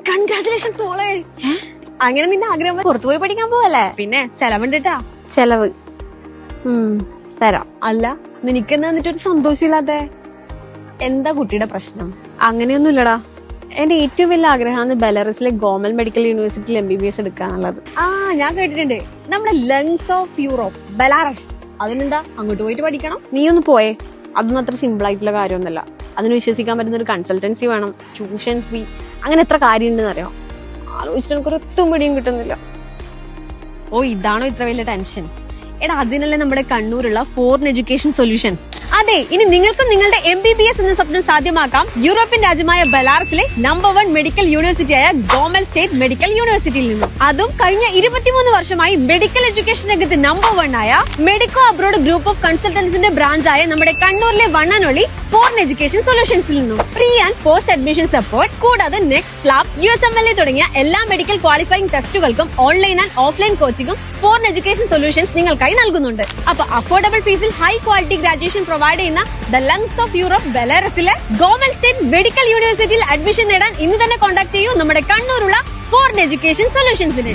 Congratulations മോളെ. അങ്ങനെ നിന്റെ ആഗ്രഹം പുറത്തു പോയി പഠിക്കാൻ പോവല്ലേ? പിന്നെ ചെലവുണ്ടിട്ടാ. ചെലവ് തരാം. അല്ല നിനക്കെന്നാ എന്നിട്ടൊരു സന്തോഷമില്ലാതെ? എന്താ കുട്ടിയുടെ പ്രശ്നം? അങ്ങനെയൊന്നുമില്ലടാ, എന്റെ ഏറ്റവും വലിയ ആഗ്രഹമാണ് ബെലാറസിലെ ഗവൺമെന്റ് മെഡിക്കൽ യൂണിവേഴ്സിറ്റിയിൽ MBBS എടുക്കാന്നുള്ളത്. ഞാൻ കേട്ടിട്ടുണ്ട്, നമ്മുടെ ലങ്സ് ഓഫ് യൂറോപ്പ് ബെലാറസ്. അതിനെന്താ അങ്ങോട്ട് പോയിട്ട് പഠിക്കണം? നീ ഒന്ന് പോയേ, അതൊന്നും അത്ര സിമ്പിൾ ആയിട്ടുള്ള കാര്യമൊന്നുമല്ല. അതിന് വിശ്വസിക്കാൻ പറ്റുന്ന ഒരു കൺസൾട്ടൻസി വേണം, ട്യൂഷൻ ഫീ, അങ്ങനെ എത്ര കാര്യം ഉണ്ടെന്ന് അറിയാം. ആലോചിച്ചിട്ട് എനിക്കൊരു ഒത്തും പിടിയും കിട്ടുന്നില്ല. ഓ ഇതാണോ ഇത്ര വലിയ ടെൻഷൻ? എടാ അതിനല്ലേ നമ്മുടെ കണ്ണൂരുള്ള ഫോറിൻ എഡ്യൂക്കേഷൻ സൊല്യൂഷൻസ്. അതെ, ഇനി നിങ്ങൾക്കും നിങ്ങളുടെ MBBS എന്ന സ്വപ്നം സാധ്യമാക്കാം യൂറോപ്യൻ രാജ്യമായ ബെലാറസിലെ നമ്പർ 1 മെഡിക്കൽ യൂണിവേഴ്സിറ്റിയായ ഗവൺമെന്റ് സ്റ്റേറ്റ് മെഡിക്കൽ യൂണിവേഴ്സിറ്റിയിൽ നിന്നും. അതും കഴിഞ്ഞ 23 വർഷമായി മെഡിക്കൽ എഡ്യൂക്കേഷൻ രംഗത്ത് നമ്പർ 1 ആയ മെഡിക്കോ അബ്രോഡ് ഗ്രൂപ്പ് ഓഫ് കൺസൾട്ടൻസിന്റെ ബ്രാഞ്ചായ നമ്മുടെ കണ്ണൂരിലെ വണ്ണാനൊളി ഫോറിൻ എഡ്യൂക്കേഷൻ സൊല്യൂഷൻസിൽ നിന്നും. Pre and post admission support, കൂടാതെ നെക്സ്റ്റ് ലാബ്, USMLE തുടങ്ങിയ എല്ലാ മെഡിക്കൽ ക്വാളിഫയിങ് ടെസ്റ്റുകൾക്കും ഓൺലൈൻ ആൻഡ് ഓഫ്ലൈൻ കോച്ചിങ്ങും ഫോറിൻ എഡ്യൂക്കേഷൻ സൊല്യൂഷൻസ് നിങ്ങൾക്കായി നൽകുന്നുണ്ട്. അപ്പൊ അഫോർഡബിൾ ഫീസിൽ ഹൈ ക്വാളിറ്റി ഗ്രാജുവേഷൻ പ്രൊവൈഡ് ചെയ്യുന്ന ദ ലങ്സ് ഓഫ് യൂറോപ്പ് ബെലാറസിലെ ഗവൺമെന്റ് സ്റ്റേറ്റ് മെഡിക്കൽ യൂണിവേഴ്സിറ്റിയിൽ അഡ്മിഷൻ നേടാൻ ഇന്ന് തന്നെ കോൺടാക്ട് ചെയ്യൂ നമ്മുടെ കണ്ണൂരുള്ള ഫോറിൻ എഡ്യൂക്കേഷൻ സൊല്യൂഷൻസിനെ.